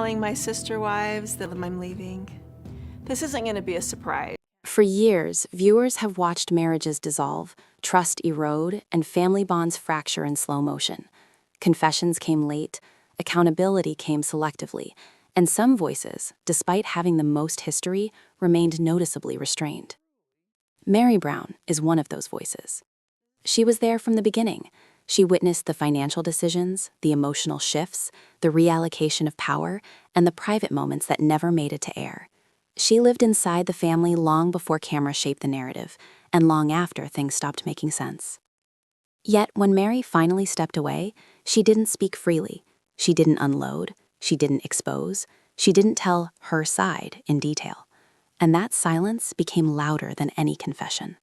Telling my sister wives that I'm leaving. This isn't going to be a surprise. For years, viewers have watched marriages dissolve, trust erode, and family bonds fracture in slow motion. Confessions came late, accountability came selectively, and some voices, despite having the most history, remained noticeably restrained. Meri Brown is one of those voices. She was there from the beginning. She witnessed the financial decisions, the emotional shifts, the reallocation of power, and the private moments that never made it to air. She lived inside the family long before cameras shaped the narrative, and long after things stopped making sense. Yet, when Meri finally stepped away, she didn't speak freely. She didn't unload. She didn't expose. She didn't tell her side in detail. And that silence became louder than any confession.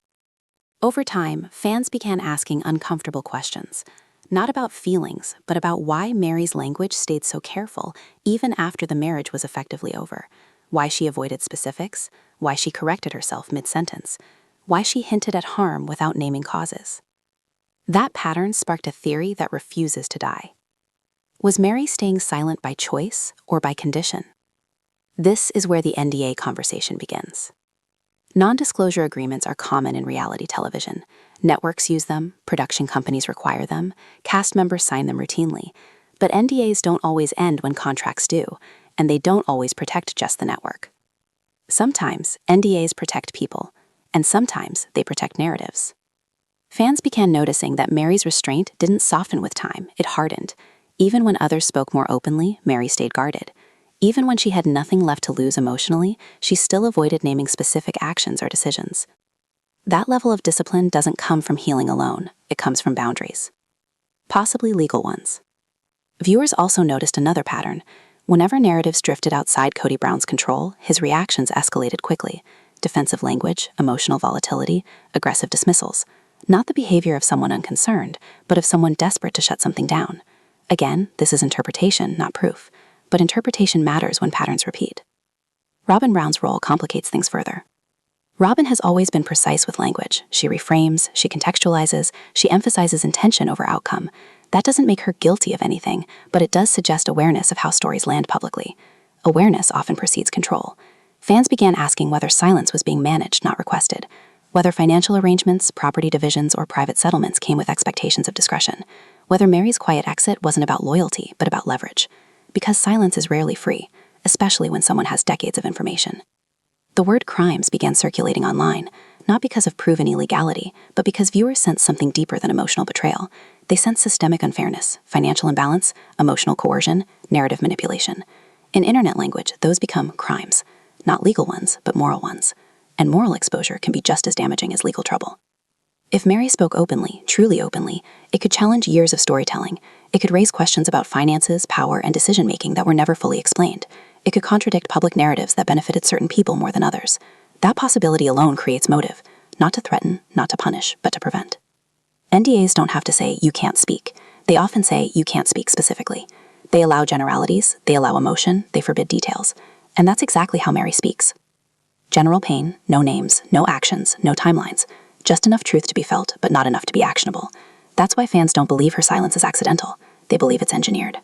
Over time, fans began asking uncomfortable questions, not about feelings, but about why Meri's language stayed so careful even after the marriage was effectively over, why she avoided specifics, why she corrected herself mid-sentence, why she hinted at harm without naming causes. That pattern sparked a theory that refuses to die. Was Meri staying silent by choice or by condition? This is where the NDA conversation begins. Non-disclosure agreements are common in reality television. Networks use them, production companies require them, cast members sign them routinely. But NDAs don't always end when contracts do, and they don't always protect just the network. Sometimes NDAs protect people, and sometimes they protect narratives. Fans began noticing that Meri's restraint didn't soften with time, it hardened. Even when others spoke more openly, Meri stayed guarded. Even when she had nothing left to lose emotionally, she still avoided naming specific actions or decisions. That level of discipline doesn't come from healing alone, it comes from boundaries. Possibly legal ones. Viewers also noticed another pattern. Whenever narratives drifted outside Kody Brown's control, his reactions escalated quickly. Defensive language, emotional volatility, aggressive dismissals. Not the behavior of someone unconcerned, but of someone desperate to shut something down. Again, this is interpretation, not proof. But interpretation matters when patterns repeat. Robyn Brown's role complicates things further. Robyn has always been precise with language. She reframes, she contextualizes, she emphasizes intention over outcome. That doesn't make her guilty of anything, but it does suggest awareness of how stories land publicly. Awareness often precedes control. Fans began asking whether silence was being managed, not requested. Whether financial arrangements, property divisions, or private settlements came with expectations of discretion. Whether Meri's quiet exit wasn't about loyalty, but about leverage. Because silence is rarely free, especially when someone has decades of information. The word crimes began circulating online, not because of proven illegality, but because viewers sensed something deeper than emotional betrayal. They sensed systemic unfairness, financial imbalance, emotional coercion, narrative manipulation. In internet language, those become crimes, not legal ones, but moral ones. And moral exposure can be just as damaging as legal trouble. If Meri spoke openly, truly openly, it could challenge years of storytelling. It could raise questions about finances, power, and decision-making that were never fully explained. It could contradict public narratives that benefited certain people more than others. That possibility alone creates motive, not to threaten, not to punish, but to prevent. NDAs don't have to say, you can't speak. They often say, you can't speak specifically. They allow generalities, they allow emotion, they forbid details. And that's exactly how Meri speaks. General pain, no names, no actions, no timelines. Just enough truth to be felt, but not enough to be actionable. That's why fans don't believe her silence is accidental. They believe it's engineered.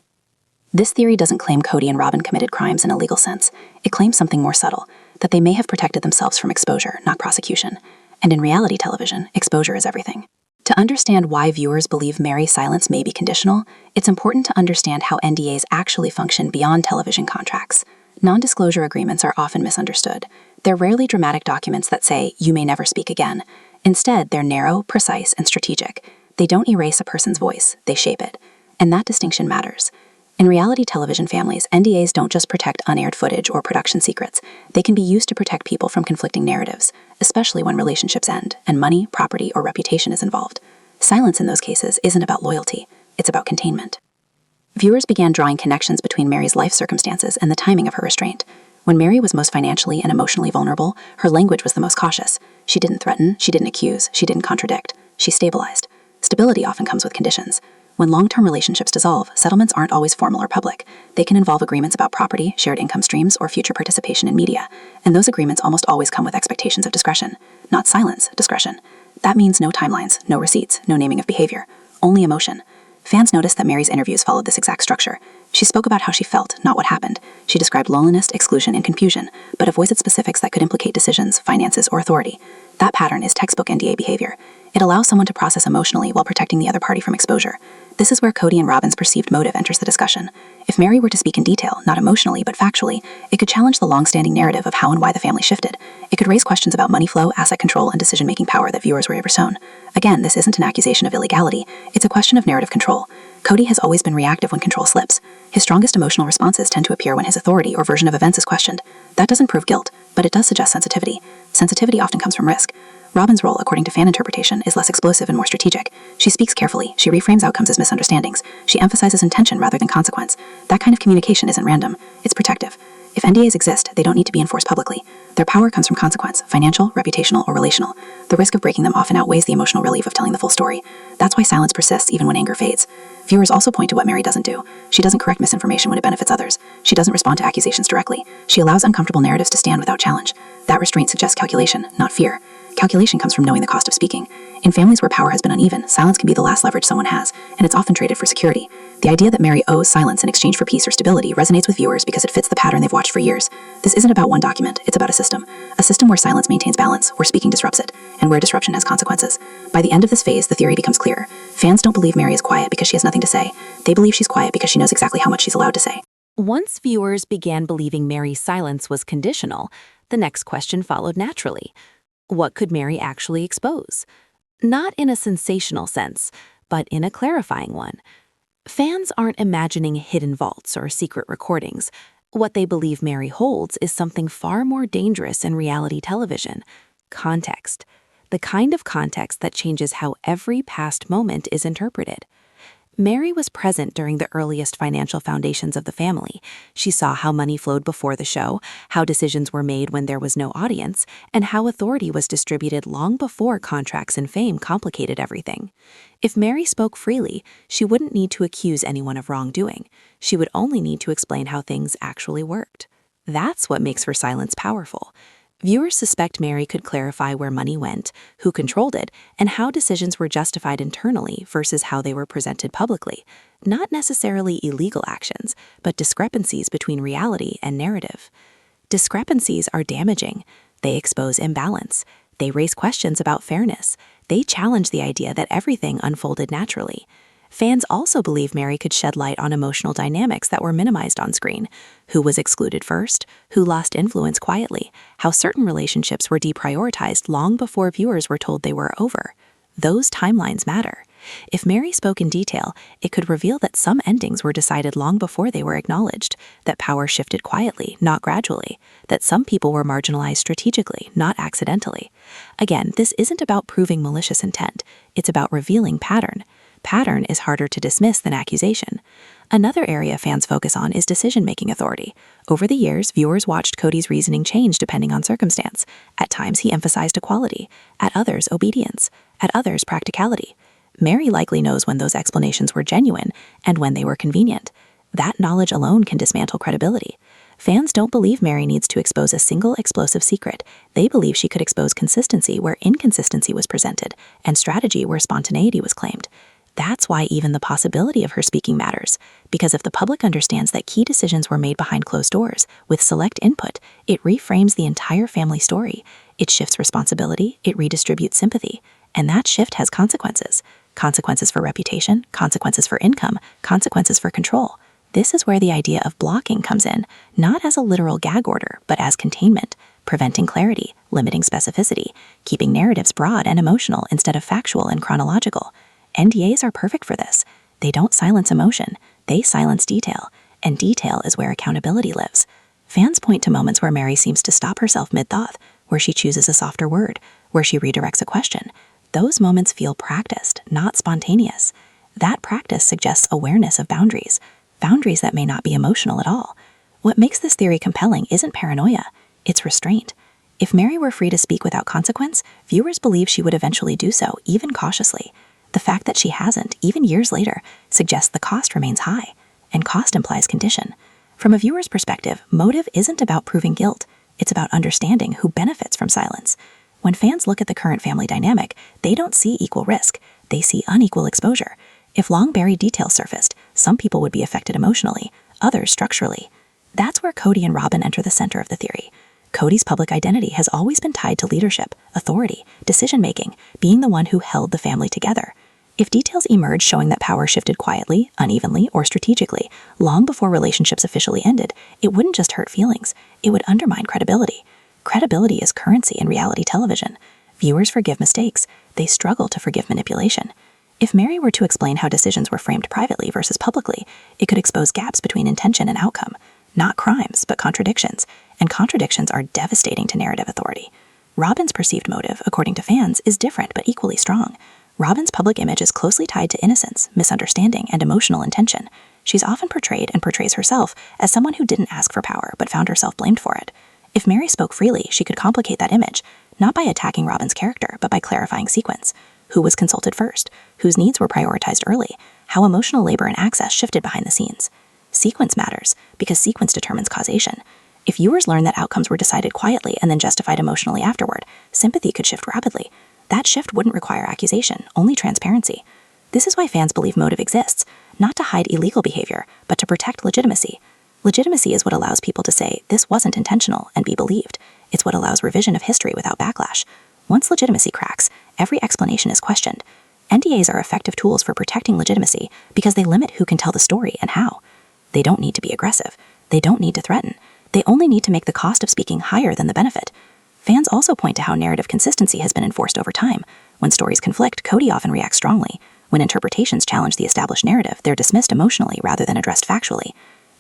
This theory doesn't claim Kody and Robyn committed crimes in a legal sense. It claims something more subtle, that they may have protected themselves from exposure, not prosecution. And in reality television, exposure is everything. To understand why viewers believe Meri's silence may be conditional, it's important to understand how NDAs actually function beyond television contracts. Non-disclosure agreements are often misunderstood. They're rarely dramatic documents that say, you may never speak again. Instead, they're narrow, precise, and strategic. They don't erase a person's voice, they shape it. And that distinction matters. In reality television families, NDAs don't just protect unaired footage or production secrets. They can be used to protect people from conflicting narratives, especially when relationships end and money, property, or reputation is involved. Silence in those cases isn't about loyalty, it's about containment. Viewers began drawing connections between Meri's life circumstances and the timing of her restraint. When Meri was most financially and emotionally vulnerable, her language was the most cautious. She didn't threaten, she didn't accuse, she didn't contradict. She stabilized. Stability often comes with conditions. When long-term relationships dissolve, settlements aren't always formal or public. They can involve agreements about property, shared income streams, or future participation in media. And those agreements almost always come with expectations of discretion. Not silence, discretion. That means no timelines, no receipts, no naming of behavior. Only emotion. Fans noticed that Meri's interviews followed this exact structure. She spoke about how she felt, not what happened. She described loneliness, exclusion, and confusion, but avoided specifics that could implicate decisions, finances, or authority. That pattern is textbook NDA behavior. It allows someone to process emotionally while protecting the other party from exposure. This is where Kody and Robyn's perceived motive enters the discussion. If Meri were to speak in detail, not emotionally but factually, it could challenge the long-standing narrative of how and why the family shifted. It could raise questions about money flow, asset control, and decision-making power that viewers were ever shown. Again, this isn't an accusation of illegality, it's a question of narrative control. Kody has always been reactive when control slips. His strongest emotional responses tend to appear when his authority or version of events is questioned. That doesn't prove guilt, but it does suggest sensitivity. Sensitivity often comes from risk. Robyn's role, according to fan interpretation, is less explosive and more strategic. She speaks carefully, she reframes outcomes as misunderstandings, she emphasizes intention rather than consequence. That kind of communication isn't random, it's protective. If NDAs exist, they don't need to be enforced publicly. Their power comes from consequence, financial, reputational, or relational. The risk of breaking them often outweighs the emotional relief of telling the full story. That's why silence persists even when anger fades. Viewers also point to what Meri doesn't do. She doesn't correct misinformation when it benefits others. She doesn't respond to accusations directly. She allows uncomfortable narratives to stand without challenge. That restraint suggests calculation, not fear. Calculation comes from knowing the cost of speaking. In families where power has been uneven, silence can be the last leverage someone has, and it's often traded for security. The idea that Meri owes silence in exchange for peace or stability resonates with viewers because it fits the pattern they've watched for years. This isn't about one document, it's about a system. A system where silence maintains balance, where speaking disrupts it, and where disruption has consequences. By the end of this phase, the theory becomes clear. Fans don't believe Meri is quiet because she has nothing to say. They believe she's quiet because she knows exactly how much she's allowed to say. Once viewers began believing Meri's silence was conditional, the next question followed naturally. What could Meri actually expose? Not in a sensational sense, but in a clarifying one. Fans aren't imagining hidden vaults or secret recordings. What they believe Meri holds is something far more dangerous in reality television: context. The kind of context that changes how every past moment is interpreted. Meri was present during the earliest financial foundations of the family. She saw how money flowed before the show, how decisions were made when there was no audience, and how authority was distributed long before contracts and fame complicated everything. If Meri spoke freely, she wouldn't need to accuse anyone of wrongdoing. She would only need to explain how things actually worked. That's what makes her silence powerful. Viewers suspect Meri could clarify where money went, who controlled it, and how decisions were justified internally versus how they were presented publicly. Not necessarily illegal actions, but discrepancies between reality and narrative. Discrepancies are damaging. They expose imbalance. They raise questions about fairness. They challenge the idea that everything unfolded naturally. Fans also believe Meri could shed light on emotional dynamics that were minimized on screen. Who was excluded first? Who lost influence quietly? How certain relationships were deprioritized long before viewers were told they were over? Those timelines matter. If Meri spoke in detail, it could reveal that some endings were decided long before they were acknowledged, that power shifted quietly, not gradually, that some people were marginalized strategically, not accidentally. Again, this isn't about proving malicious intent. It's about revealing pattern. Pattern is harder to dismiss than accusation. Another area fans focus on is decision-making authority. Over the years, viewers watched Kody's reasoning change depending on circumstance. At times, he emphasized equality. At others, obedience. At others, practicality. Meri likely knows when those explanations were genuine and when they were convenient. That knowledge alone can dismantle credibility. Fans don't believe Meri needs to expose a single explosive secret. They believe she could expose consistency where inconsistency was presented and strategy where spontaneity was claimed. That's why even the possibility of her speaking matters, because if the public understands that key decisions were made behind closed doors, with select input, it reframes the entire family story. It shifts responsibility, it redistributes sympathy, and that shift has consequences. Consequences for reputation, consequences for income, consequences for control. This is where the idea of blocking comes in, not as a literal gag order, but as containment, preventing clarity, limiting specificity, keeping narratives broad and emotional instead of factual and chronological. NDAs are perfect for this. They don't silence emotion, they silence detail, and detail is where accountability lives. Fans point to moments where Meri seems to stop herself mid-thought, where she chooses a softer word, where she redirects a question. Those moments feel practiced, not spontaneous. That practice suggests awareness of boundaries that may not be emotional at all. What makes this theory compelling isn't paranoia, it's restraint. If Meri were free to speak without consequence, viewers believe she would eventually do so, even cautiously. The fact that she hasn't, even years later, suggests the cost remains high, and cost implies condition. From a viewer's perspective, motive isn't about proving guilt, it's about understanding who benefits from silence. When fans look at the current family dynamic, they don't see equal risk, they see unequal exposure. If long buried details surfaced, some people would be affected emotionally, others structurally. That's where Kody and Robyn enter the center of the theory. Kody's public identity has always been tied to leadership, authority, decision-making, being the one who held the family together. If details emerged showing that power shifted quietly, unevenly, or strategically, long before relationships officially ended, it wouldn't just hurt feelings, it would undermine credibility. Credibility is currency in reality television. Viewers forgive mistakes, they struggle to forgive manipulation. If Meri were to explain how decisions were framed privately versus publicly, it could expose gaps between intention and outcome. Not crimes, but contradictions, and contradictions are devastating to narrative authority. Robyn's perceived motive, according to fans, is different but equally strong. Robyn's public image is closely tied to innocence, misunderstanding, and emotional intention. She's often portrayed and portrays herself as someone who didn't ask for power but found herself blamed for it. If Meri spoke freely, she could complicate that image, not by attacking Robyn's character, but by clarifying sequence. Who was consulted first? Whose needs were prioritized early? How emotional labor and access shifted behind the scenes? Sequence matters, because sequence determines causation. If viewers learn that outcomes were decided quietly and then justified emotionally afterward, sympathy could shift rapidly. That shift wouldn't require accusation, only transparency. This is why fans believe motive exists, not to hide illegal behavior, but to protect legitimacy. Legitimacy is what allows people to say, this wasn't intentional, and be believed. It's what allows revision of history without backlash. Once legitimacy cracks, every explanation is questioned. NDAs are effective tools for protecting legitimacy because they limit who can tell the story and how. They don't need to be aggressive. They don't need to threaten. They only need to make the cost of speaking higher than the benefit. Fans also point to how narrative consistency has been enforced over time. When stories conflict, Kody often reacts strongly. When interpretations challenge the established narrative, they're dismissed emotionally rather than addressed factually.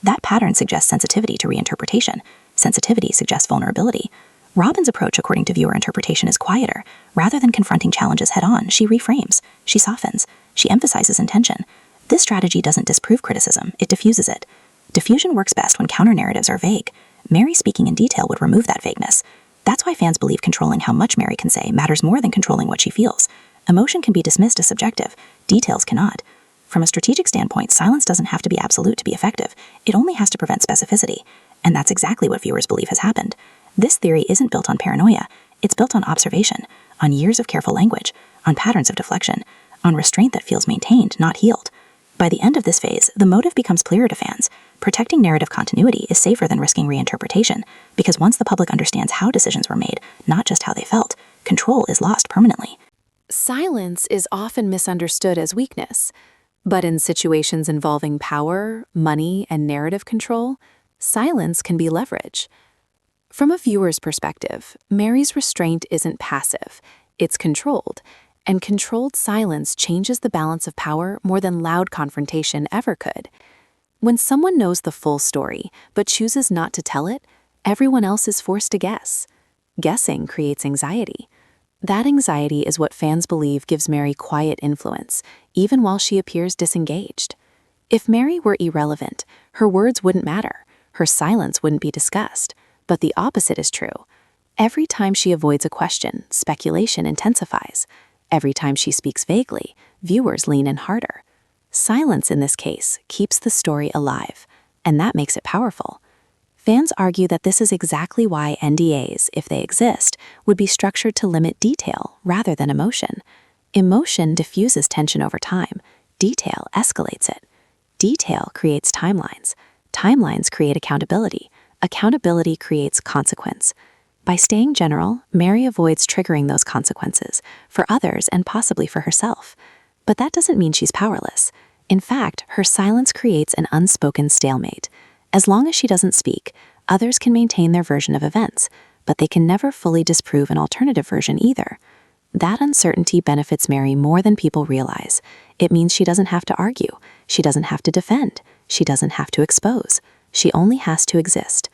That pattern suggests sensitivity to reinterpretation. Sensitivity suggests vulnerability. Robyn's approach, according to viewer interpretation, is quieter. Rather than confronting challenges head-on, she reframes. She softens. She emphasizes intention. This strategy doesn't disprove criticism, it diffuses it. Diffusion works best when counter-narratives are vague. Meri speaking in detail would remove that vagueness. That's why fans believe controlling how much Meri can say matters more than controlling what she feels. Emotion can be dismissed as subjective. Details cannot. From a strategic standpoint, silence doesn't have to be absolute to be effective. It only has to prevent specificity. And that's exactly what viewers believe has happened. This theory isn't built on paranoia. It's built on observation, on years of careful language, on patterns of deflection, on restraint that feels maintained, not healed. By the end of this phase, the motive becomes clearer to fans. Protecting narrative continuity is safer than risking reinterpretation, because once the public understands how decisions were made, not just how they felt, control is lost permanently. Silence is often misunderstood as weakness, but in situations involving power, money, and narrative control, silence can be leverage. From a viewer's perspective, Meri's restraint isn't passive, it's controlled, and controlled silence changes the balance of power more than loud confrontation ever could. When someone knows the full story but chooses not to tell it, everyone else is forced to guess. Guessing creates anxiety. That anxiety is what fans believe gives Meri quiet influence, even while she appears disengaged. If Meri were irrelevant, her words wouldn't matter, her silence wouldn't be discussed. But the opposite is true. Every time she avoids a question, speculation intensifies. Every time she speaks vaguely, viewers lean in harder. Silence in this case keeps the story alive, and that makes it powerful. Fans argue that this is exactly why NDAs, if they exist, would be structured to limit detail rather than emotion. Emotion diffuses tension over time. Detail escalates it. Detail creates timelines. Timelines create accountability. Accountability creates consequence. By staying general, Meri avoids triggering those consequences for others and possibly for herself. But that doesn't mean she's powerless. In fact, her silence creates an unspoken stalemate. As long as she doesn't speak, others can maintain their version of events, but they can never fully disprove an alternative version either. That uncertainty benefits Meri more than people realize. It means she doesn't have to argue. She doesn't have to defend. She doesn't have to expose. She only has to exist.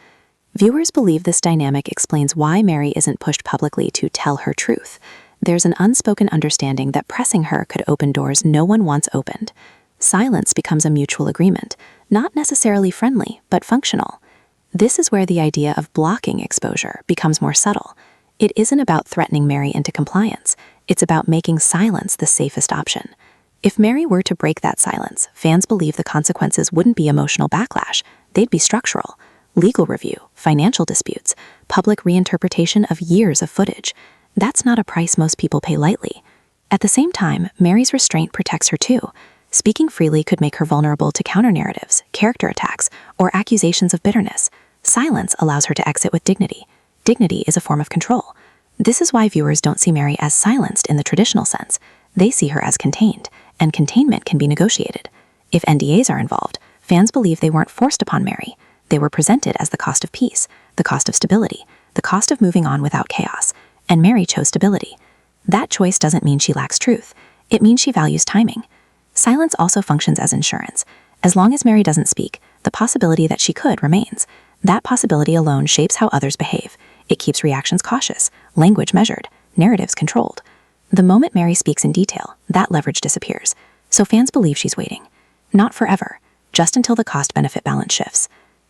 Viewers believe this dynamic explains why Meri isn't pushed publicly to tell her truth. There's an unspoken understanding that pressing her could open doors no one wants opened. Silence becomes a mutual agreement, not necessarily friendly, but functional. This is where the idea of blocking exposure becomes more subtle. It isn't about threatening Meri into compliance. It's about making silence the safest option. If Meri were to break that silence, fans believe the consequences wouldn't be emotional backlash. They'd be structural. Legal review, financial disputes, public reinterpretation of years of footage. That's not a price most people pay lightly. At the same time, Meri's restraint protects her too. Speaking freely could make her vulnerable to counter-narratives, character attacks, or accusations of bitterness. Silence allows her to exit with dignity. Dignity is a form of control. This is why viewers don't see Meri as silenced in the traditional sense. They see her as contained, and containment can be negotiated. If NDAs are involved, fans believe they weren't forced upon Meri. They were presented as the cost of peace, the cost of stability, the cost of moving on without chaos, and Meri chose stability. That choice doesn't mean she lacks truth. It means she values timing. Silence also functions as insurance. As long as Meri doesn't speak, the possibility that she could remains. That possibility alone shapes how others behave. It keeps reactions cautious, language measured, narratives controlled. The moment Meri speaks in detail, that leverage disappears. So fans believe she's waiting. Not forever, just until the cost-benefit balance shifts.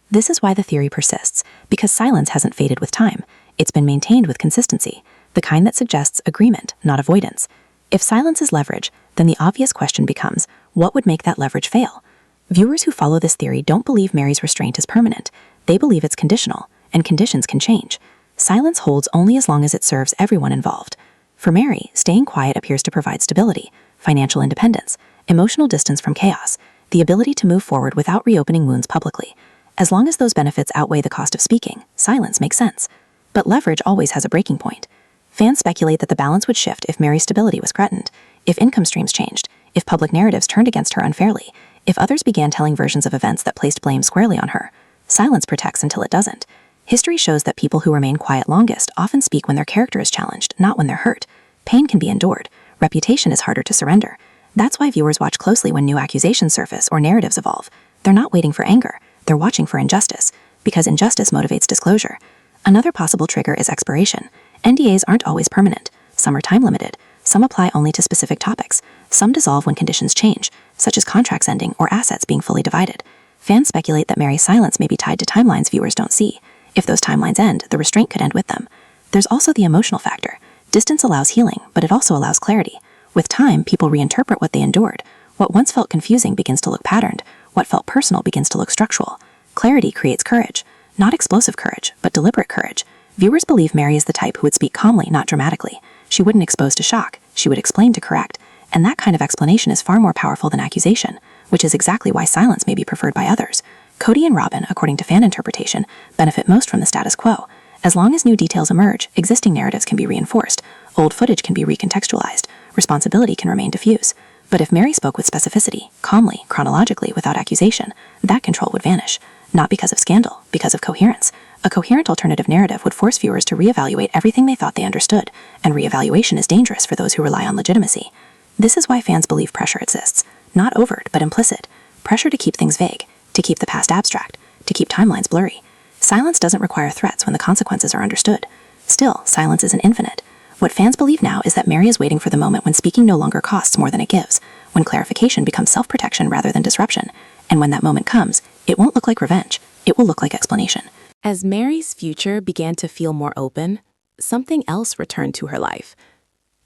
This is why the theory persists, because silence hasn't faded with time. It's been maintained with consistency, the kind that suggests agreement, not avoidance. If silence is leverage, then the obvious question becomes, what would make that leverage fail? Viewers who follow this theory don't believe Meri's restraint is permanent. They believe it's conditional, and conditions can change. Silence holds only as long as it serves everyone involved. For Meri, staying quiet appears to provide stability, financial independence, emotional distance from chaos, the ability to move forward without reopening wounds publicly. As long as those benefits outweigh the cost of speaking, silence makes sense. But leverage always has a breaking point. Fans speculate that the balance would shift if Meri's stability was threatened, if income streams changed, if public narratives turned against her unfairly, if others began telling versions of events that placed blame squarely on her. Silence protects until it doesn't. History shows that people who remain quiet longest often speak when their character is challenged, not when they're hurt. Pain can be endured. Reputation is harder to surrender. That's why viewers watch closely when new accusations surface or narratives evolve. They're not waiting for anger. They're watching for injustice, because injustice motivates disclosure. Another possible trigger is expiration. NDAs aren't always permanent. Some are time-limited. Some apply only to specific topics. Some dissolve when conditions change, such as contracts ending or assets being fully divided. Fans speculate that Meri's silence may be tied to timelines viewers don't see. If those timelines end, the restraint could end with them. There's also the emotional factor. Distance allows healing, but it also allows clarity. With time, people reinterpret what they endured. What once felt confusing begins to look patterned. What felt personal begins to look structural. Clarity creates courage. Not explosive courage, but deliberate courage. Viewers believe Meri is the type who would speak calmly, not dramatically. She wouldn't expose to shock. She would explain to correct. And that kind of explanation is far more powerful than accusation, which is exactly why silence may be preferred by others. Kody and Robyn, according to fan interpretation, benefit most from the status quo. As long as new details emerge, existing narratives can be reinforced, old footage can be recontextualized, responsibility can remain diffuse. But if Meri spoke with specificity, calmly, chronologically, without accusation, that control would vanish. Not because of scandal, because of coherence. A coherent alternative narrative would force viewers to reevaluate everything they thought they understood, and reevaluation is dangerous for those who rely on legitimacy. This is why fans believe pressure exists. Not overt, but implicit. Pressure to keep things vague, to keep the past abstract, to keep timelines blurry. Silence doesn't require threats when the consequences are understood. Still, silence isn't infinite. What fans believe now is that Meri is waiting for the moment when speaking no longer costs more than it gives, when clarification becomes self-protection rather than disruption, and when that moment comes, it won't look like revenge, it will look like explanation. As Meri's future began to feel more open, something else returned to her life.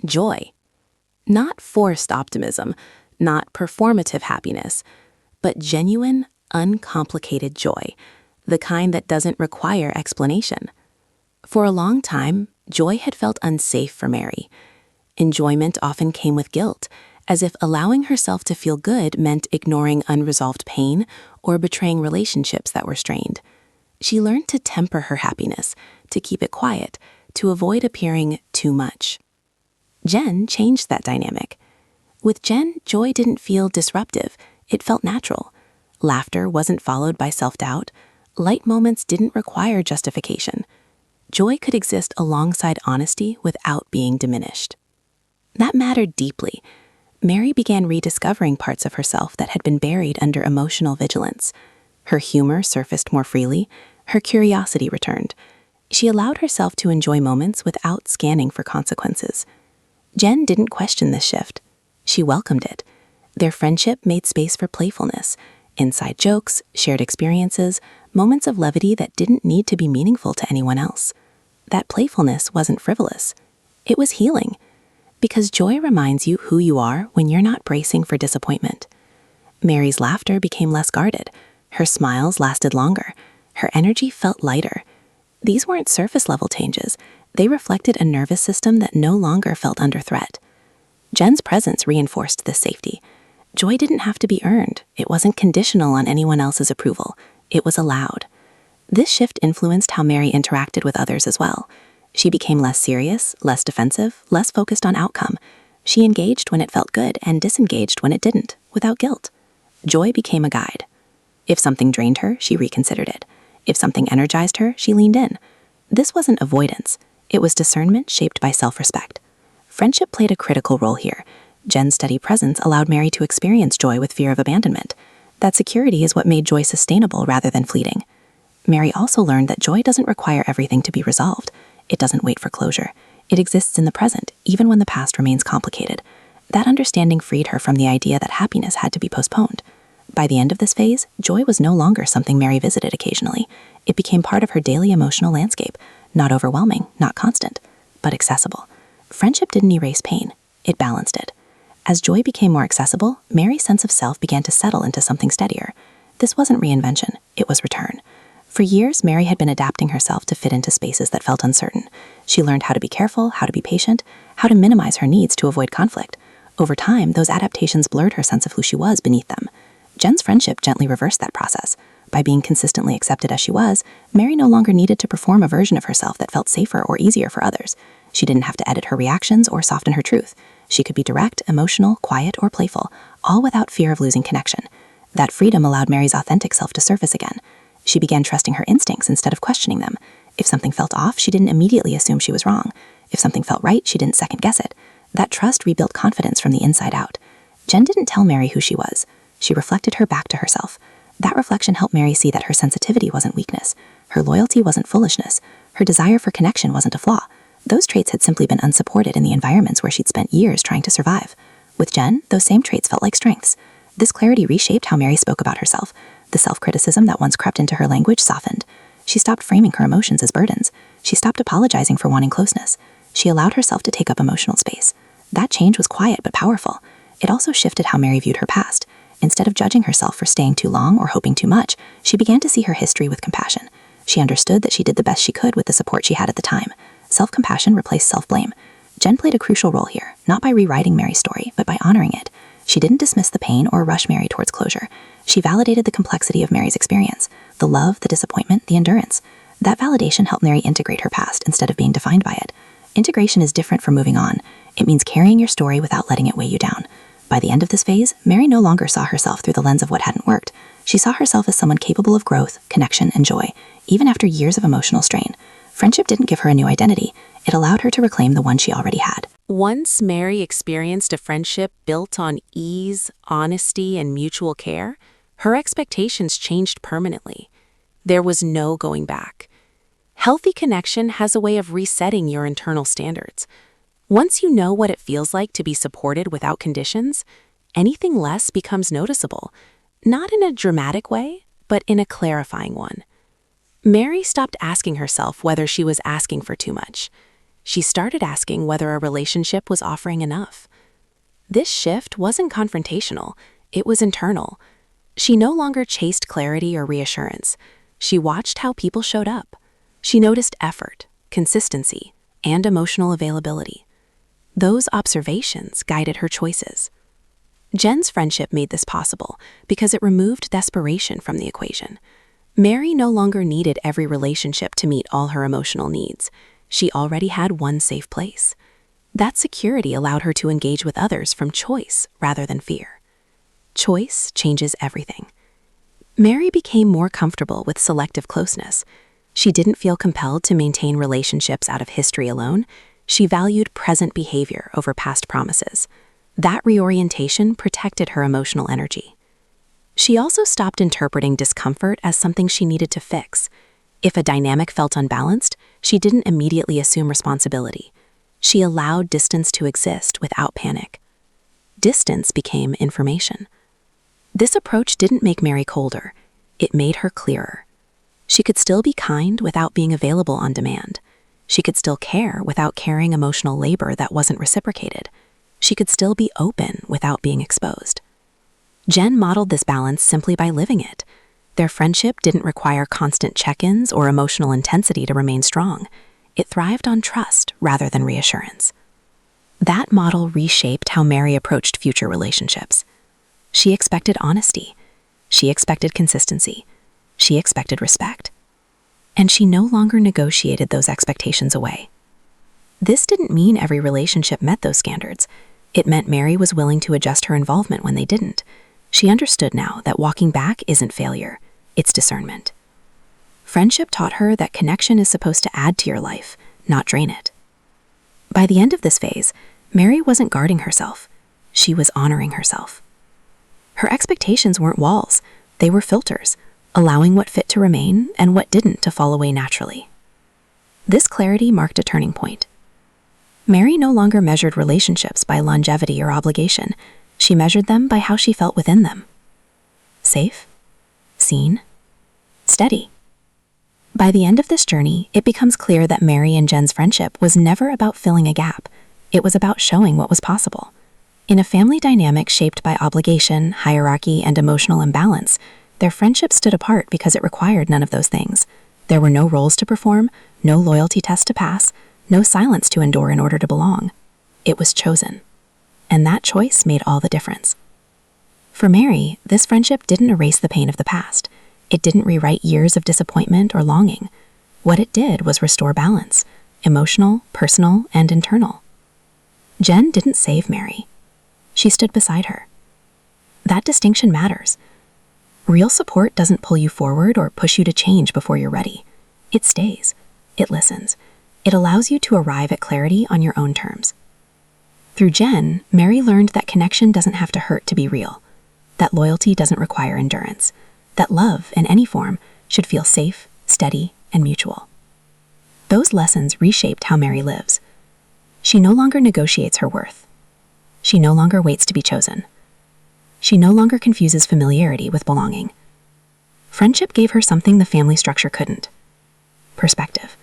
Joy. Not forced optimism, not performative happiness, but genuine, uncomplicated joy, the kind that doesn't require explanation. For a long time, joy had felt unsafe for Meri. Enjoyment often came with guilt, as if allowing herself to feel good meant ignoring unresolved pain or betraying relationships that were strained. She learned to temper her happiness, to keep it quiet, to avoid appearing too much. Jen changed that dynamic. With Jen, joy didn't feel disruptive, it felt natural. Laughter wasn't followed by self-doubt. Light moments didn't require justification. Joy could exist alongside honesty without being diminished. That mattered deeply. Meri began rediscovering parts of herself that had been buried under emotional vigilance. Her humor surfaced more freely. Her curiosity returned. She allowed herself to enjoy moments without scanning for consequences. Jen didn't question this shift. She welcomed it. Their friendship made space for playfulness, inside jokes, shared experiences, moments of levity that didn't need to be meaningful to anyone else. That playfulness wasn't frivolous. It was healing. Because joy reminds you who you are when you're not bracing for disappointment. Meri's laughter became less guarded. Her smiles lasted longer. Her energy felt lighter. These weren't surface-level changes. They reflected a nervous system that no longer felt under threat. Jen's presence reinforced this safety. Joy didn't have to be earned. It wasn't conditional on anyone else's approval. It was allowed. This shift influenced how Meri interacted with others as well. She became less serious, less defensive, less focused on outcome. She engaged when it felt good and disengaged when it didn't, without guilt. Joy became a guide. If something drained her, she reconsidered it. If something energized her, she leaned in. This wasn't avoidance. It was discernment shaped by self-respect. Friendship played a critical role here. Jen's steady presence allowed Meri to experience joy with fear of abandonment. That security is what made joy sustainable rather than fleeting. Meri also learned that joy doesn't require everything to be resolved. It doesn't wait for closure. It exists in the present, even when the past remains complicated. That understanding freed her from the idea that happiness had to be postponed. By the end of this phase, joy was no longer something Meri visited occasionally. It became part of her daily emotional landscape, not overwhelming, not constant, but accessible. Friendship didn't erase pain. It balanced it. As joy became more accessible, Meri's sense of self began to settle into something steadier. This wasn't reinvention, it was return. For years, Meri had been adapting herself to fit into spaces that felt uncertain. She learned how to be careful, how to be patient, how to minimize her needs to avoid conflict. Over time, those adaptations blurred her sense of who she was beneath them. Jen's friendship gently reversed that process. By being consistently accepted as she was, Meri no longer needed to perform a version of herself that felt safer or easier for others. She didn't have to edit her reactions or soften her truth. She could be direct, emotional, quiet, or playful, all without fear of losing connection. That freedom allowed Meri's authentic self to surface again. She began trusting her instincts instead of questioning them. If something felt off, she didn't immediately assume she was wrong. If something felt right, she didn't second-guess it. That trust rebuilt confidence from the inside out. Jen didn't tell Meri who she was. She reflected her back to herself. That reflection helped Meri see that her sensitivity wasn't weakness. Her loyalty wasn't foolishness. Her desire for connection wasn't a flaw. Those traits had simply been unsupported in the environments where she'd spent years trying to survive. With Jen, those same traits felt like strengths. This clarity reshaped how Meri spoke about herself. The self-criticism that once crept into her language softened. She stopped framing her emotions as burdens. She stopped apologizing for wanting closeness. She allowed herself to take up emotional space. That change was quiet but powerful. It also shifted how Meri viewed her past. Instead of judging herself for staying too long or hoping too much, she began to see her history with compassion. She understood that she did the best she could with the support she had at the time. Self-compassion replaced self-blame. Jen played a crucial role here, not by rewriting Meri's story, but by honoring it. She didn't dismiss the pain or rush Meri towards closure. She validated the complexity of Meri's experience, the love, the disappointment, the endurance. That validation helped Meri integrate her past instead of being defined by it. Integration is different from moving on. It means carrying your story without letting it weigh you down. By the end of this phase, Meri no longer saw herself through the lens of what hadn't worked. She saw herself as someone capable of growth, connection, and joy, even after years of emotional strain. Friendship didn't give her a new identity. It allowed her to reclaim the one she already had. Once Meri experienced a friendship built on ease, honesty, and mutual care, her expectations changed permanently. There was no going back. Healthy connection has a way of resetting your internal standards. Once you know what it feels like to be supported without conditions, anything less becomes noticeable, not in a dramatic way, but in a clarifying one. Meri stopped asking herself whether she was asking for too much. She started asking whether a relationship was offering enough. This shift wasn't confrontational, it was internal. She no longer chased clarity or reassurance. She watched how people showed up. She noticed effort, consistency, and emotional availability. Those observations guided her choices. Jen's friendship made this possible because it removed desperation from the equation. Meri no longer needed every relationship to meet all her emotional needs. She already had one safe place. That security allowed her to engage with others from choice rather than fear. Choice changes everything. Meri became more comfortable with selective closeness. She didn't feel compelled to maintain relationships out of history alone. She valued present behavior over past promises. That reorientation protected her emotional energy. She also stopped interpreting discomfort as something she needed to fix. If a dynamic felt unbalanced, she didn't immediately assume responsibility. She allowed distance to exist without panic. Distance became information. This approach didn't make Meri colder. It made her clearer. She could still be kind without being available on demand. She could still care without carrying emotional labor that wasn't reciprocated. She could still be open without being exposed. Jen modeled this balance simply by living it. Their friendship didn't require constant check-ins or emotional intensity to remain strong. It thrived on trust rather than reassurance. That model reshaped how Meri approached future relationships. She expected honesty. She expected consistency. She expected respect. And she no longer negotiated those expectations away. This didn't mean every relationship met those standards. It meant Meri was willing to adjust her involvement when they didn't. She understood now that walking back isn't failure, it's discernment. Friendship taught her that connection is supposed to add to your life, not drain it. By the end of this phase, Meri wasn't guarding herself. She was honoring herself. Her expectations weren't walls, they were filters, allowing what fit to remain and what didn't to fall away naturally. This clarity marked a turning point. Meri no longer measured relationships by longevity or obligation. She measured them by how she felt within them. Safe, seen, steady. By the end of this journey, it becomes clear that Meri and Jen's friendship was never about filling a gap. It was about showing what was possible. In a family dynamic shaped by obligation, hierarchy, and emotional imbalance, their friendship stood apart because it required none of those things. There were no roles to perform, no loyalty test to pass, no silence to endure in order to belong. It was chosen. And that choice made all the difference. For Meri, this friendship didn't erase the pain of the past. It didn't rewrite years of disappointment or longing. What it did was restore balance, emotional, personal, and internal. Jen didn't save Meri. She stood beside her. That distinction matters. Real support doesn't pull you forward or push you to change before you're ready. It stays. It listens. It allows you to arrive at clarity on your own terms. Through Jen, Meri learned that connection doesn't have to hurt to be real, that loyalty doesn't require endurance, that love, in any form, should feel safe, steady, and mutual. Those lessons reshaped how Meri lives. She no longer negotiates her worth. She no longer waits to be chosen. She no longer confuses familiarity with belonging. Friendship gave her something the family structure couldn't: perspective.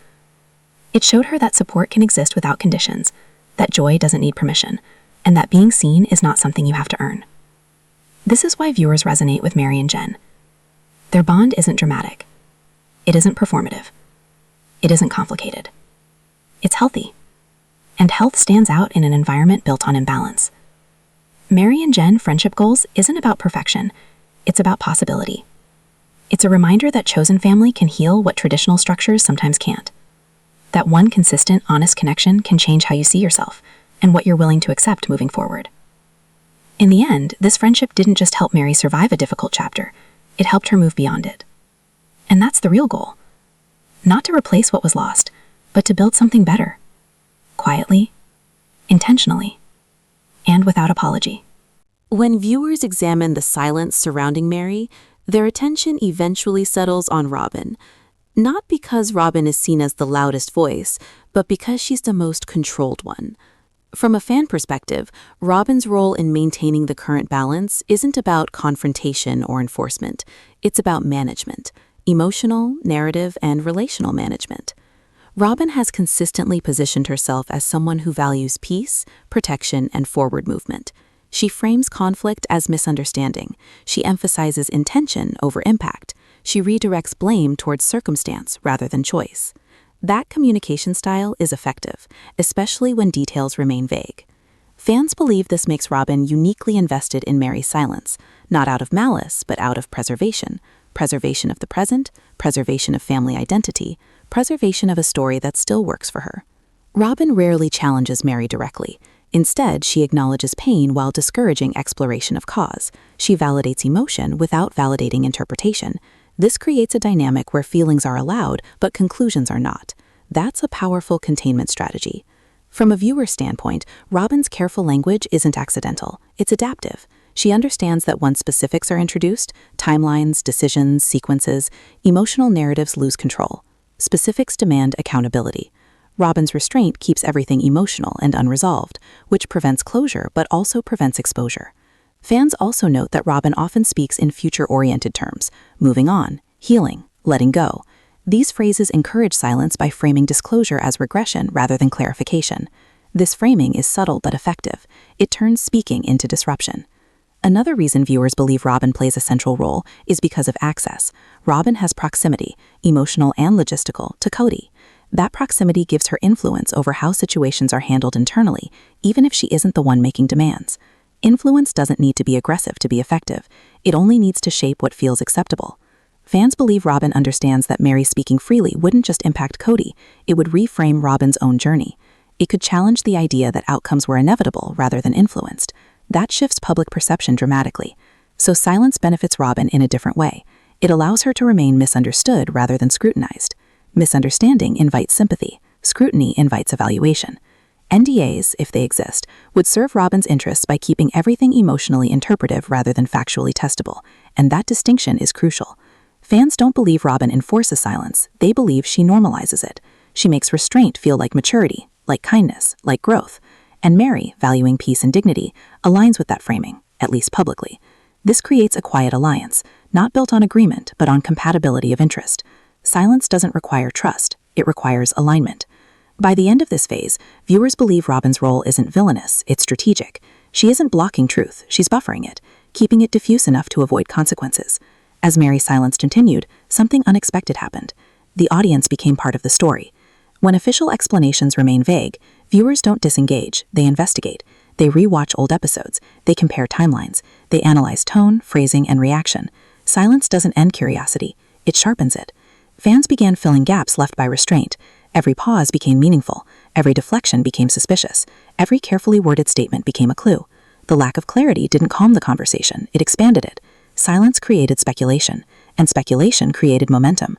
It showed her that support can exist without conditions, that joy doesn't need permission, and that being seen is not something you have to earn. This is why viewers resonate with Meri and Jen. Their bond isn't dramatic. It isn't performative. It isn't complicated. It's healthy. And health stands out in an environment built on imbalance. Meri and Jen friendship goals isn't about perfection. It's about possibility. It's a reminder that chosen family can heal what traditional structures sometimes can't. That one consistent, honest connection can change how you see yourself and what you're willing to accept moving forward. In the end, this friendship didn't just help Meri survive a difficult chapter, it helped her move beyond it. And that's the real goal. Not to replace what was lost, but to build something better. Quietly, intentionally, and without apology. When viewers examine the silence surrounding Meri, their attention eventually settles on Robyn. Not because Robyn is seen as the loudest voice, but because she's the most controlled one. From a fan perspective, Robyn's role in maintaining the current balance isn't about confrontation or enforcement. It's about management, emotional, narrative, and relational management. Robyn has consistently positioned herself as someone who values peace, protection, and forward movement. She frames conflict as misunderstanding. She emphasizes intention over impact. She redirects blame towards circumstance rather than choice. That communication style is effective, especially when details remain vague. Fans believe this makes Robyn uniquely invested in Meri's silence, not out of malice, but out of preservation. Preservation of the present, preservation of family identity, preservation of a story that still works for her. Robyn rarely challenges Meri directly. Instead, she acknowledges pain while discouraging exploration of cause. She validates emotion without validating interpretation. This creates a dynamic where feelings are allowed, but conclusions are not. That's a powerful containment strategy. From a viewer standpoint, Robyn's careful language isn't accidental. It's adaptive. She understands that once specifics are introduced, timelines, decisions, sequences, emotional narratives lose control. Specifics demand accountability. Robyn's restraint keeps everything emotional and unresolved, which prevents closure but also prevents exposure. Fans also note that Robyn often speaks in future-oriented terms: moving on, healing, letting go. These phrases encourage silence by framing disclosure as regression rather than clarification. This framing is subtle but effective. It turns speaking into disruption. Another reason viewers believe Robyn plays a central role is because of access. Robyn has proximity, emotional and logistical, to Kody. That proximity gives her influence over how situations are handled internally, even if she isn't the one making demands. Influence doesn't need to be aggressive to be effective. It only needs to shape what feels acceptable. Fans believe Robyn understands that Meri speaking freely wouldn't just impact Kody, it would reframe Robyn's own journey. It could challenge the idea that outcomes were inevitable rather than influenced. That shifts public perception dramatically. So silence benefits Robyn in a different way. It allows her to remain misunderstood rather than scrutinized. Misunderstanding invites sympathy. Scrutiny invites evaluation. NDAs, if they exist, would serve Robyn's interests by keeping everything emotionally interpretive rather than factually testable, and that distinction is crucial. Fans don't believe Robyn enforces silence, they believe she normalizes it. She makes restraint feel like maturity, like kindness, like growth. And Meri, valuing peace and dignity, aligns with that framing, at least publicly. This creates a quiet alliance, not built on agreement, but on compatibility of interest. Silence doesn't require trust, it requires alignment. By the end of this phase, viewers believe Robyn's role isn't villainous, it's strategic. She isn't blocking truth, she's buffering it, keeping it diffuse enough to avoid consequences. As Meri's silence continued, something unexpected happened. The audience became part of the story. When official explanations remain vague, viewers don't disengage, they investigate. They rewatch old episodes, they compare timelines, they analyze tone, phrasing, and reaction. Silence doesn't end curiosity, it sharpens it. Fans began filling gaps left by restraint. Every pause became meaningful, every deflection became suspicious, every carefully worded statement became a clue. The lack of clarity didn't calm the conversation, it expanded it. Silence created speculation, and speculation created momentum.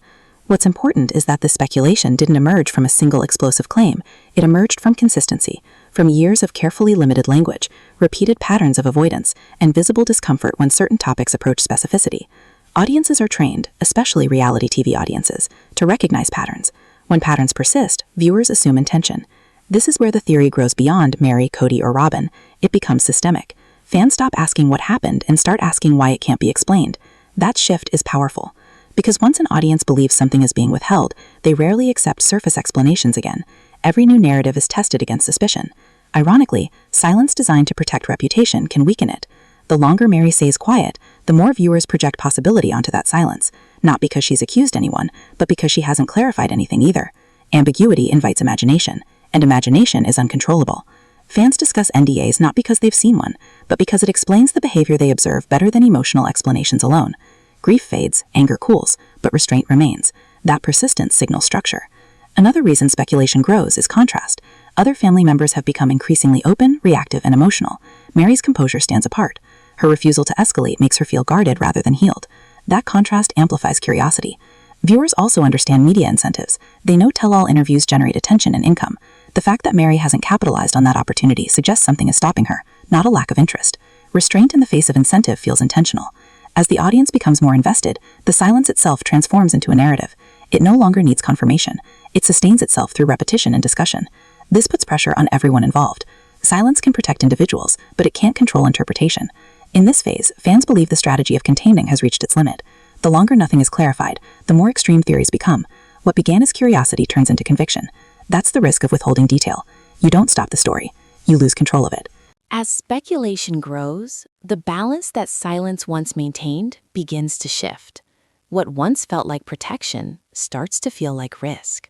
What's important is that this speculation didn't emerge from a single explosive claim, it emerged from consistency, from years of carefully limited language, repeated patterns of avoidance, and visible discomfort when certain topics approach specificity. Audiences are trained, especially reality TV audiences, to recognize patterns. When patterns persist, viewers assume intention. This is where the theory grows beyond Meri, Kody, or Robyn. It becomes systemic. Fans stop asking what happened and start asking why it can't be explained. That shift is powerful. Because once an audience believes something is being withheld, they rarely accept surface explanations again. Every new narrative is tested against suspicion. Ironically, silence designed to protect reputation can weaken it. The longer Meri stays quiet, the more viewers project possibility onto that silence, not because she's accused anyone, but because she hasn't clarified anything either. Ambiguity invites imagination, and imagination is uncontrollable. Fans discuss NDAs not because they've seen one, but because it explains the behavior they observe better than emotional explanations alone. Grief fades, anger cools, but restraint remains. That persistence signals structure. Another reason speculation grows is contrast. Other family members have become increasingly open, reactive, and emotional. Meri's composure stands apart. Her refusal to escalate makes her feel guarded rather than healed. That contrast amplifies curiosity. Viewers also understand media incentives. They know tell-all interviews generate attention and income. The fact that Meri hasn't capitalized on that opportunity suggests something is stopping her, not a lack of interest. Restraint in the face of incentive feels intentional. As the audience becomes more invested, the silence itself transforms into a narrative. It no longer needs confirmation. It sustains itself through repetition and discussion. This puts pressure on everyone involved. Silence can protect individuals, but it can't control interpretation. In this phase, fans believe the strategy of containing has reached its limit. The longer nothing is clarified, the more extreme theories become. What began as curiosity turns into conviction. That's the risk of withholding detail. You don't stop the story. You lose control of it. As speculation grows, the balance that silence once maintained begins to shift. What once felt like protection starts to feel like risk.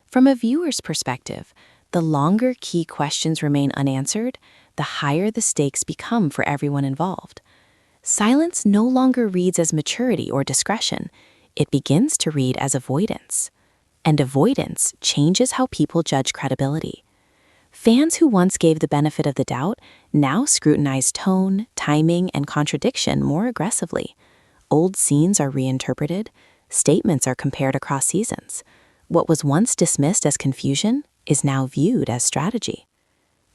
From a viewer's perspective, the longer key questions remain unanswered, the higher the stakes become for everyone involved. Silence no longer reads as maturity or discretion. It begins to read as avoidance. And avoidance changes how people judge credibility. Fans who once gave the benefit of the doubt now scrutinize tone, timing, and contradiction more aggressively. Old scenes are reinterpreted, statements are compared across seasons. What was once dismissed as confusion is now viewed as strategy.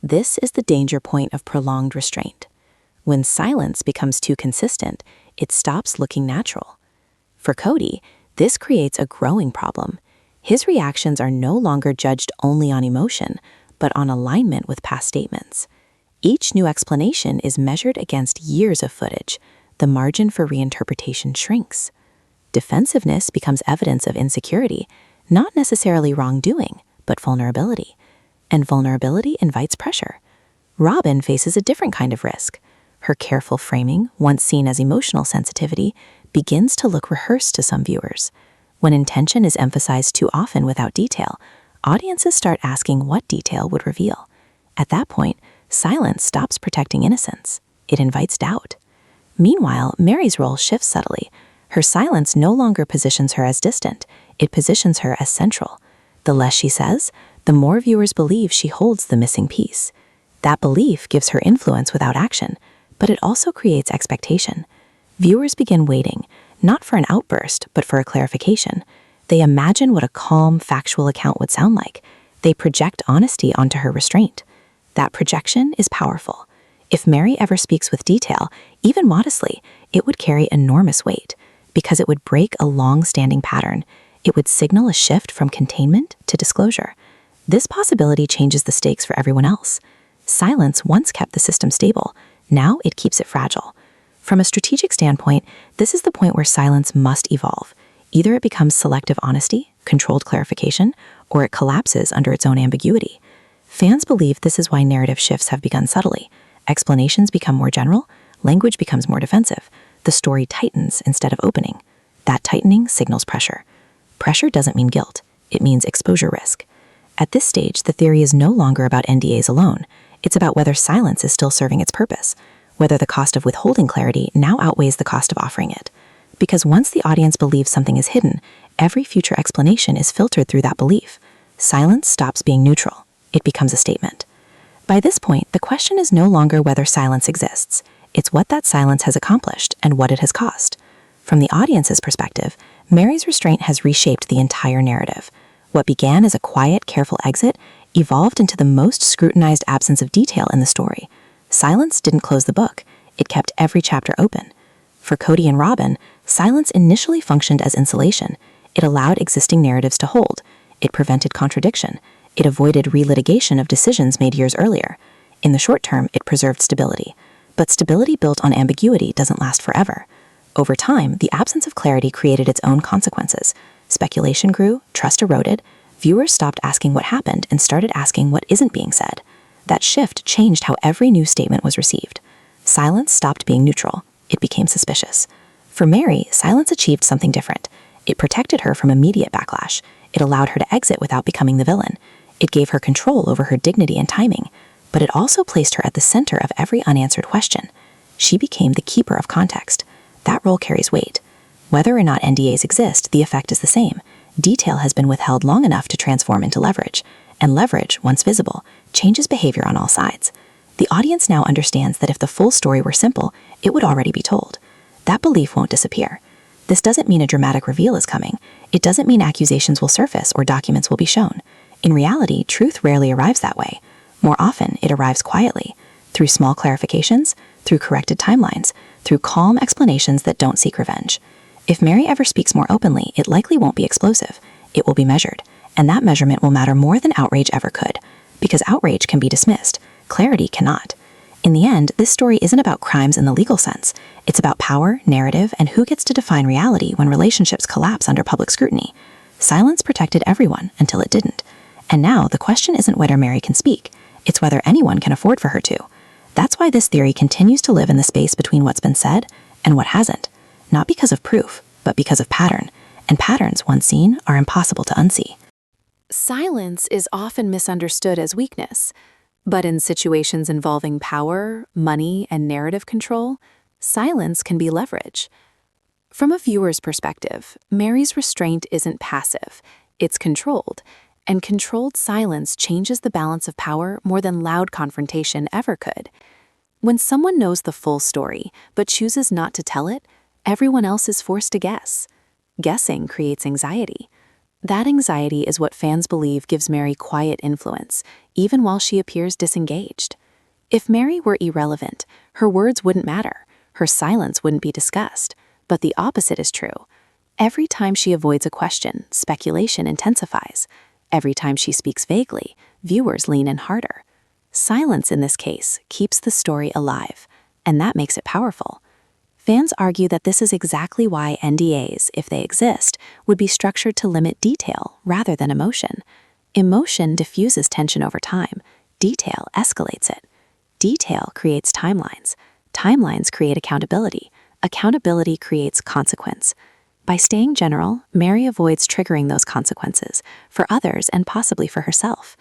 This is the danger point of prolonged restraint. When silence becomes too consistent, it stops looking natural. For Kody, this creates a growing problem. His reactions are no longer judged only on emotion, but on alignment with past statements. Each new explanation is measured against years of footage. The margin for reinterpretation shrinks. Defensiveness becomes evidence of insecurity, not necessarily wrongdoing, but vulnerability. And vulnerability invites pressure. Robyn faces a different kind of risk. Her careful framing, once seen as emotional sensitivity, begins to look rehearsed to some viewers. When intention is emphasized too often without detail, audiences start asking what detail would reveal. At that point, Silence stops protecting innocence. It invites doubt. Meanwhile, Meri's role shifts subtly. Her silence no longer positions her as distant. It positions her as central. The less she says, the more viewers believe she holds the missing piece. That belief gives her influence without action, but it also creates expectation. Viewers begin waiting, not for an outburst, but for a clarification. They imagine what a calm, factual account would sound like. They project honesty onto her restraint. That projection is powerful. If Meri ever speaks with detail, even modestly, it would carry enormous weight, because it would break a long-standing pattern. It would signal a shift from containment to disclosure. This possibility changes the stakes for everyone else. Silence once kept the system stable. Now it keeps it fragile. From a strategic standpoint, this is the point where silence must evolve. Either it becomes selective honesty, controlled clarification, or it collapses under its own ambiguity. Fans believe this is why narrative shifts have begun subtly. Explanations become more general, language becomes more defensive, the story tightens instead of opening. That tightening signals pressure. Pressure doesn't mean guilt, it means exposure risk. At this stage, the theory is no longer about NDAs alone. It's about whether silence is still serving its purpose, whether the cost of withholding clarity now outweighs the cost of offering it. Because once the audience believes something is hidden, every future explanation is filtered through that belief. Silence stops being neutral. It becomes a statement. By this point, the question is no longer whether silence exists. It's what that silence has accomplished and what it has cost. From the audience's perspective, Meri's restraint has reshaped the entire narrative. What began as a quiet, careful exit evolved into the most scrutinized absence of detail in the story. Silence didn't close the book. It kept every chapter open. For Kody and Robyn, silence initially functioned as insulation. It allowed existing narratives to hold. It prevented contradiction. It avoided relitigation of decisions made years earlier. In the short term, it preserved stability. But stability built on ambiguity doesn't last forever. Over time, the absence of clarity created its own consequences. Speculation grew, trust eroded, viewers stopped asking what happened and started asking what isn't being said. That shift changed how every new statement was received. Silence stopped being neutral. It became suspicious. For Meri, silence achieved something different. It protected her from immediate backlash. It allowed her to exit without becoming the villain. It gave her control over her dignity and timing. But it also placed her at the center of every unanswered question. She became the keeper of context. That role carries weight. Whether or not NDAs exist, the effect is the same. Detail has been withheld long enough to transform into leverage. And leverage, once visible, changes behavior on all sides. The audience now understands that if the full story were simple, it would already be told. That belief won't disappear. This doesn't mean a dramatic reveal is coming. It doesn't mean accusations will surface or documents will be shown. In reality, truth rarely arrives that way. More often, it arrives quietly, through small clarifications, through corrected timelines, through calm explanations that don't seek revenge. If Meri ever speaks more openly, it likely won't be explosive. It will be measured, and that measurement will matter more than outrage ever could. Because outrage can be dismissed, clarity cannot. In the end, this story isn't about crimes in the legal sense. It's about power, narrative, and who gets to define reality when relationships collapse under public scrutiny. Silence protected everyone until it didn't. And now, the question isn't whether Meri can speak. It's whether anyone can afford for her to. That's why this theory continues to live in the space between what's been said and what hasn't. Not because of proof, but because of pattern. And patterns, once seen, are impossible to unsee. Silence is often misunderstood as weakness, but in situations involving power, money, and narrative control, silence can be leverage. From a viewer's perspective, Meri's restraint isn't passive, it's controlled, and controlled silence changes the balance of power more than loud confrontation ever could. When someone knows the full story but chooses not to tell it, everyone else is forced to guess. Guessing creates anxiety. That anxiety is what fans believe gives Meri quiet influence, even while she appears disengaged. If Meri were irrelevant, her words wouldn't matter, her silence wouldn't be discussed. But the opposite is true. Every time she avoids a question, speculation intensifies. Every time she speaks vaguely, viewers lean in harder. Silence in this case keeps the story alive, and that makes it powerful. Fans argue that this is exactly why NDAs, if they exist, would be structured to limit detail rather than emotion. Emotion diffuses tension over time. Detail escalates it. Detail creates timelines. Timelines create accountability. Accountability creates consequence. By staying general, Meri avoids triggering those consequences, for others and possibly for herself.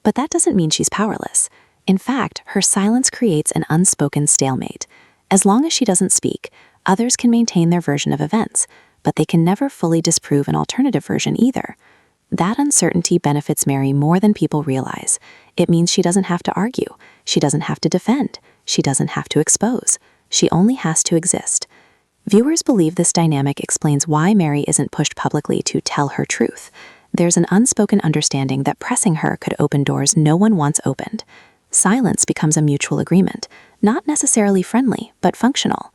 But that doesn't mean she's powerless. In fact, her silence creates an unspoken stalemate. As long as she doesn't speak, others can maintain their version of events, but they can never fully disprove an alternative version either. That uncertainty benefits Meri more than people realize. It means she doesn't have to argue. She doesn't have to defend. She doesn't have to expose. She only has to exist. Viewers believe this dynamic explains why Meri isn't pushed publicly to tell her truth. There's an unspoken understanding that pressing her could open doors no one wants opened. Silence becomes a mutual agreement, not necessarily friendly, but functional.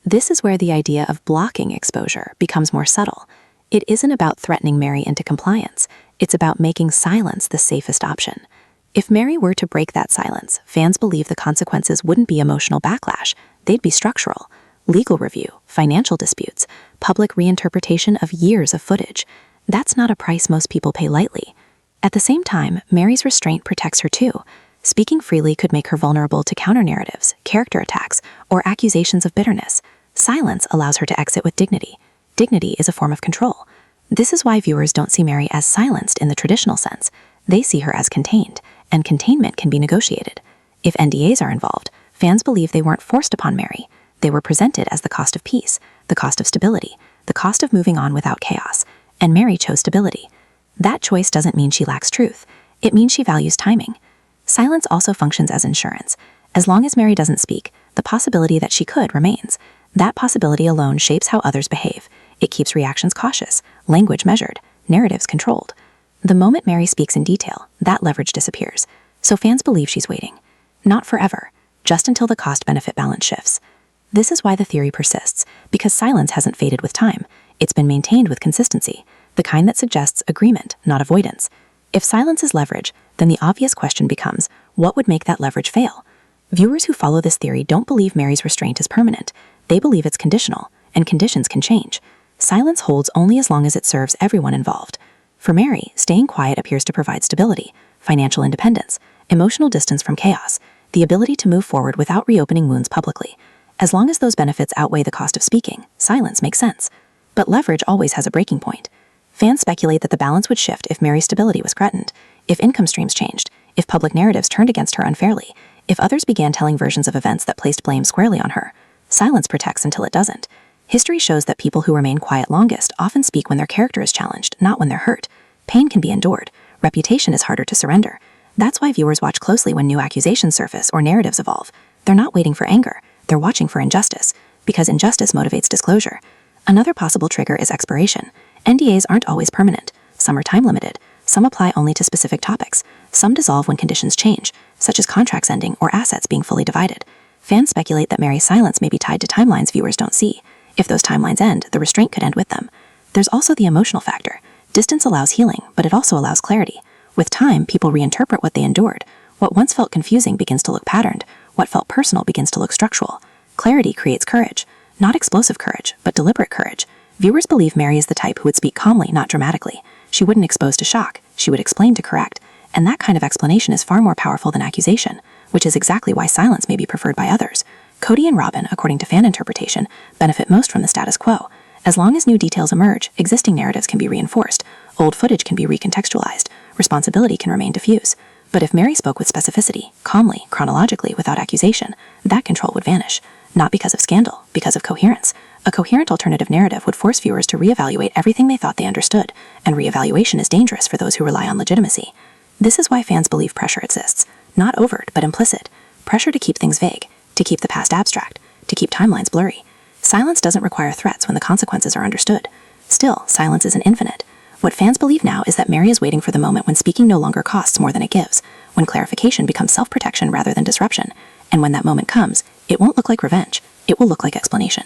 This is where the idea of blocking exposure becomes more subtle. It isn't about threatening Meri into compliance. It's about making silence the safest option. If Meri were to break that silence, fans believe the consequences wouldn't be emotional backlash. They'd be structural. Legal review, financial disputes, public reinterpretation of years of footage. That's not a price most people pay lightly. At the same time, Meri's restraint protects her too. Speaking freely could make her vulnerable to counter-narratives, character attacks, or accusations of bitterness. Silence allows her to exit with dignity. Dignity is a form of control. This is why viewers don't see Meri as silenced in the traditional sense. They see her as contained, and containment can be negotiated. If NDAs are involved, fans believe they weren't forced upon Meri. They were presented as the cost of peace, the cost of stability, the cost of moving on without chaos, and Meri chose stability. That choice doesn't mean she lacks truth. It means she values timing. Silence also functions as insurance. As long as Meri doesn't speak, the possibility that she could remains. That possibility alone shapes how others behave. It keeps reactions cautious, language measured, narratives controlled. The moment Meri speaks in detail, that leverage disappears. So fans believe she's waiting. Not forever, just until the cost-benefit balance shifts. This is why the theory persists, because silence hasn't faded with time. It's been maintained with consistency, the kind that suggests agreement, not avoidance. If silence is leverage, then the obvious question becomes, what would make that leverage fail? Viewers who follow this theory don't believe Meri's restraint is permanent. They believe it's conditional, and conditions can change. Silence holds only as long as it serves everyone involved. For Meri, staying quiet appears to provide stability, financial independence, emotional distance from chaos, the ability to move forward without reopening wounds publicly. As long as those benefits outweigh the cost of speaking, silence makes sense. But leverage always has a breaking point. Fans speculate that the balance would shift if Meri's stability was threatened, if income streams changed, if public narratives turned against her unfairly, if others began telling versions of events that placed blame squarely on her. Silence protects until it doesn't. History shows that people who remain quiet longest often speak when their character is challenged, not when they're hurt. Pain can be endured. Reputation is harder to surrender. That's why viewers watch closely when new accusations surface or narratives evolve. They're not waiting for anger. They're watching for injustice, because injustice motivates disclosure. Another possible trigger is expiration. NDAs aren't always permanent. Some are time-limited. Some apply only to specific topics. Some dissolve when conditions change, such as contracts ending or assets being fully divided. Fans speculate that Meri's silence may be tied to timelines viewers don't see. If those timelines end, the restraint could end with them. There's also the emotional factor. Distance allows healing, but it also allows clarity. With time, people reinterpret what they endured. What once felt confusing begins to look patterned. What felt personal begins to look structural. Clarity creates courage. Not explosive courage, but deliberate courage. Viewers believe Meri is the type who would speak calmly, not dramatically. She wouldn't expose to shock. She would explain to correct. And that kind of explanation is far more powerful than accusation, which is exactly why silence may be preferred by others. Kody and Robyn, according to fan interpretation, benefit most from the status quo. As long as new details emerge, existing narratives can be reinforced, old footage can be recontextualized, responsibility can remain diffuse. But if Meri spoke with specificity, calmly, chronologically, without accusation, that control would vanish. Not because of scandal, because of coherence. A coherent alternative narrative would force viewers to reevaluate everything they thought they understood, and reevaluation is dangerous for those who rely on legitimacy. This is why fans believe pressure exists. Not overt, but implicit. Pressure to keep things vague, to keep the past abstract, to keep timelines blurry. Silence doesn't require threats when the consequences are understood. Still, silence isn't infinite. What fans believe now is that Meri is waiting for the moment when speaking no longer costs more than it gives, when clarification becomes self-protection rather than disruption. And when that moment comes, it won't look like revenge. It will look like explanation.